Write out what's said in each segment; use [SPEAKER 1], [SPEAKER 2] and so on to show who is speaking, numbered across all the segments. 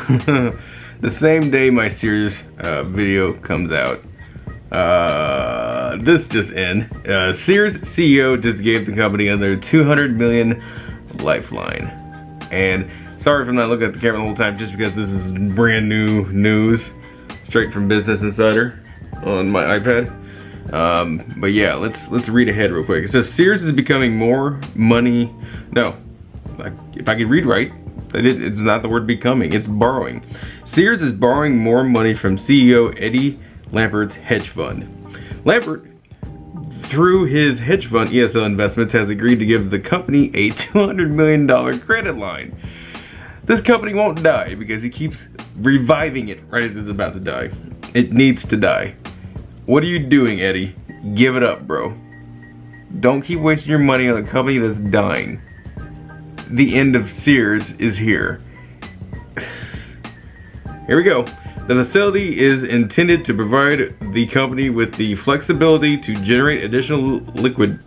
[SPEAKER 1] the same day my Sears video comes out. This just in. Sears CEO just gave the company another $200 million lifeline. And sorry if I'm not looking at the camera the whole time, just because this is brand new news, straight from Business Insider on my iPad. But yeah, let's read ahead real quick. It says Sears is becoming more money. No, if I could read right, it's not the word becoming, it's borrowing. Sears is borrowing more money from CEO Eddie Lampert's hedge fund. Lampert, through his hedge fund ESL Investments, has agreed to give the company a $200 million credit line. This company won't die because he keeps reviving it right as it's about to die. It needs to die. What are you doing, Eddie? Give it up, bro. Don't keep wasting your money on a company that's dying. The end of Sears is here. Here we go. The facility is intended to provide the company with the flexibility to generate additional liquidity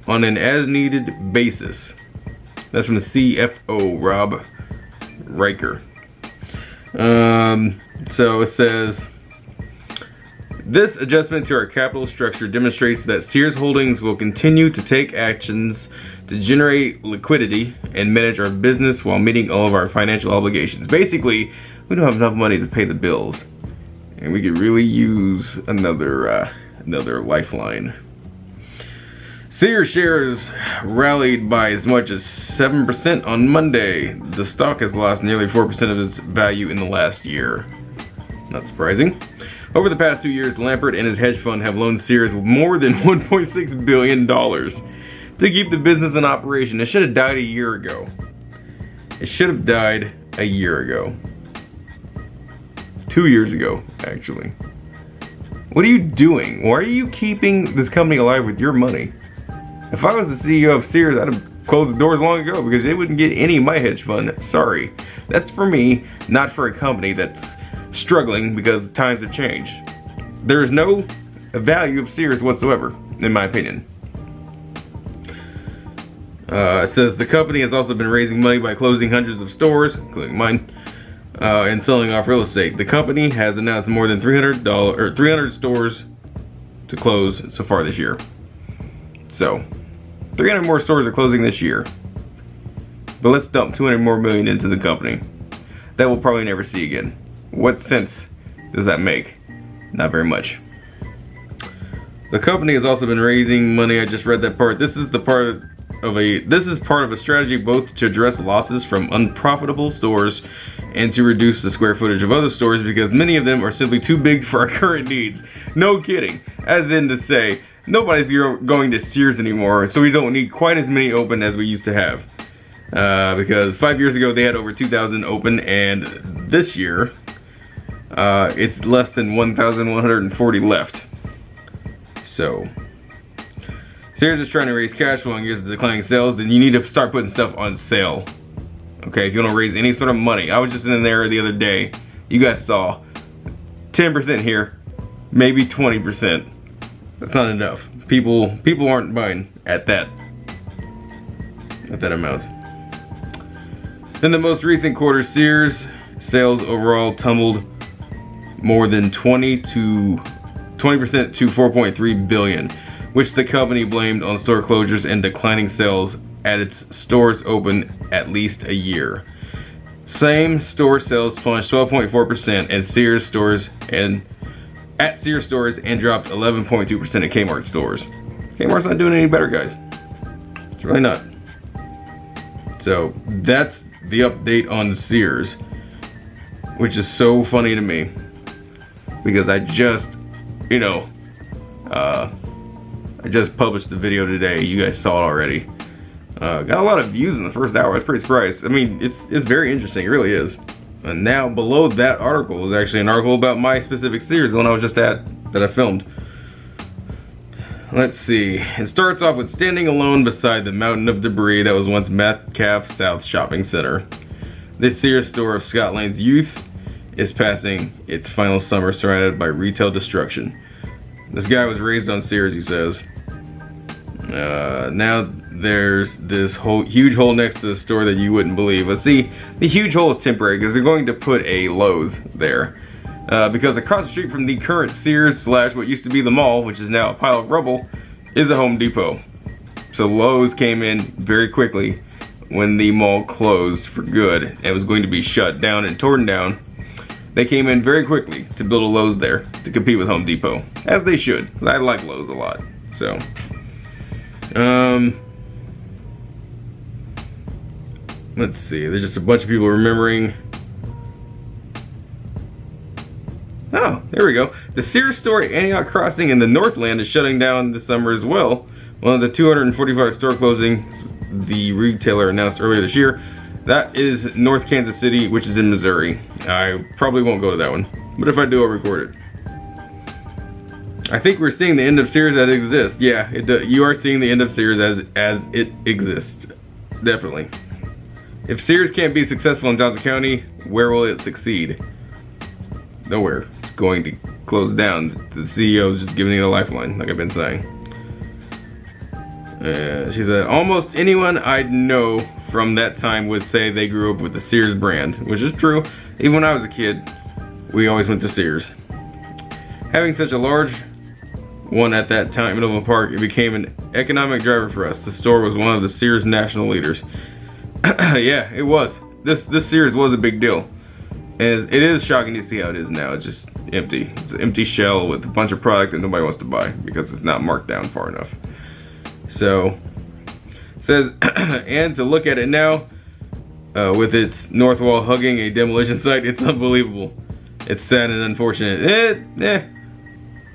[SPEAKER 1] on an as-needed basis. That's from the CFO, Rob Riker. So it says, this adjustment to our capital structure demonstrates that Sears Holdings will continue to take actions to generate liquidity and manage our business while meeting all of our financial obligations. Basically, we don't have enough money to pay the bills, and we could really use another lifeline. Sears shares rallied by as much as 7% on Monday. The stock has lost nearly 4% of its value in the last year. Not surprising. Over the past 2 years, Lampert and his hedge fund have loaned Sears more than $1.6 billion to keep the business in operation. It should have died a year ago. It should have died a year ago. 2 years ago, actually. What are you doing? Why are you keeping this company alive with your money? If I was the CEO of Sears, I'd have closed the doors long ago because they wouldn't get any of my hedge fund. Sorry. That's for me, not for a company that's struggling because times have changed. There is no value of Sears whatsoever, in my opinion. It says the company has also been raising money by closing hundreds of stores, including mine, and selling off real estate. The company has announced more than 300 stores to close so far this year. So, 300 more stores are closing this year. But let's dump 200 more million into the company that we'll probably never see again. What sense does that make? Not very much. The company has also been raising money. I just read that part. This is part of a strategy both to address losses from unprofitable stores and to reduce the square footage of other stores because many of them are simply too big for our current needs. No kidding. As in to say, nobody's going to Sears anymore, so we don't need quite as many open as we used to have. Because 5 years ago they had over 2,000 open, and this year it's less than 1,140 left. So Sears is trying to raise cash flow in years of declining sales. Then you need to start putting stuff on sale. Okay, if you want to raise any sort of money. I was just in there the other day. You guys saw 10% here, maybe 20%. That's not enough. People aren't buying at that amount. In the most recent quarter, Sears sales overall tumbled more than 20% to 4.3 billion, which the company blamed on store closures and declining sales at its stores open at least a year. Same store sales plunged 12.4% at Sears stores and dropped 11.2% at k-mart stores. K-mart's not doing any better, guys. It's really not. So that's the update on Sears, which is so funny to me because I just, I just published the video today. You guys saw it already. Got a lot of views in the first hour. I was pretty surprised. I mean, it's very interesting. It really is. And now below that article is actually an article about my specific Sears, the one I was just at, that I filmed. Let's see. It starts off with standing alone beside the mountain of debris that was once Metcalfe South Shopping Center. This Sears store of Scotland's youth is passing its final summer surrounded by retail destruction. This guy was raised on Sears, he says. Now there's this huge hole next to the store that you wouldn't believe. But see, the huge hole is temporary because they're going to put a Lowe's there. Because across the street from the current Sears / what used to be the mall, which is now a pile of rubble, is a Home Depot. So Lowe's came in very quickly when the mall closed for good and it was going to be shut down and torn down. They came in very quickly to build a Lowe's there to compete with Home Depot, as they should. I like Lowe's a lot. So, let's see. There's just a bunch of people remembering. Oh, there we go. The Sears store at Antioch Crossing in the Northland is shutting down this summer as well. One of the 245 store closings the retailer announced earlier this year. That is North Kansas City, which is in Missouri. I probably won't go to that one, but if I do, I'll record it. I think we're seeing the end of Sears as it exists. Yeah, you are seeing the end of Sears as it exists. Definitely. If Sears can't be successful in Johnson County, where will it succeed? Nowhere. It's going to close down. The CEO is just giving it a lifeline, like I've been saying. She said, almost anyone I'd know from that time would say they grew up with the Sears brand, which is true. Even when I was a kid, we always went to Sears. Having such a large one at that time in Middleton Park, it became an economic driver for us. The store was one of the Sears national leaders. Yeah, it was. This Sears was a big deal. And it is shocking to see how it is now. It's just empty. It's an empty shell with a bunch of product that nobody wants to buy because it's not marked down far enough. So, it says, and to look at it now, with its north wall hugging a demolition site, it's unbelievable. It's sad and unfortunate.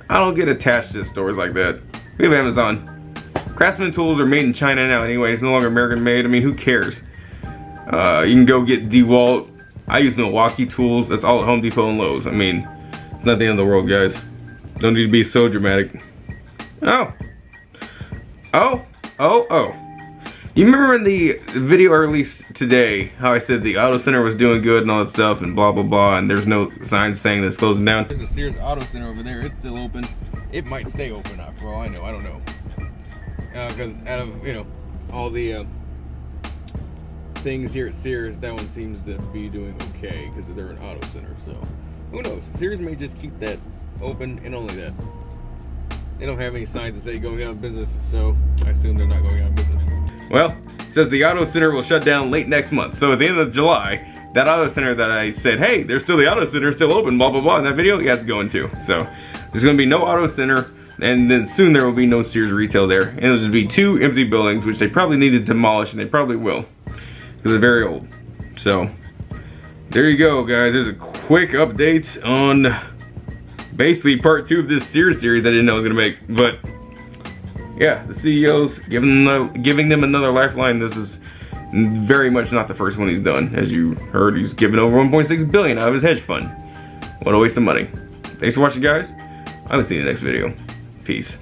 [SPEAKER 1] I don't get attached to stores like that. We have Amazon. Craftsman tools are made in China now anyway. It's no longer American made. I mean, who cares? You can go get DeWalt. I use Milwaukee tools. That's all at Home Depot and Lowe's. I mean, it's not the end of the world, guys. Don't need to be so dramatic. Oh. You remember in the video I released today how I said the auto center was doing good and all that stuff and blah blah blah, and there's no signs saying that it's closing down? There's a Sears auto center over there. It's still open. It might stay open for all I know. I don't know. Because out of, you know, all the things here at Sears, that one seems to be doing okay because they're an auto center. So who knows? Sears may just keep that open and only that. They don't have any signs that say going out of business, so I assume they're not going out of business. Well, it says the auto center will shut down late next month. So at the end of July, that auto center that I said, hey, there's still the auto center, still open, blah, blah, blah, in that video, yeah, it's going to. So there's going to be no auto center, and then soon there will be no Sears retail there. And it'll just be 2 empty buildings, which they probably need to demolish, and they probably will, because they're very old. So there you go, guys. There's a quick update on basically part 2 of this Sears series I didn't know I was gonna make. But yeah, the CEO's giving them another lifeline. This is very much not the first one he's done. As you heard, he's given over 1.6 billion out of his hedge fund. What a waste of money. Thanks for watching, guys. I will see you in the next video. Peace.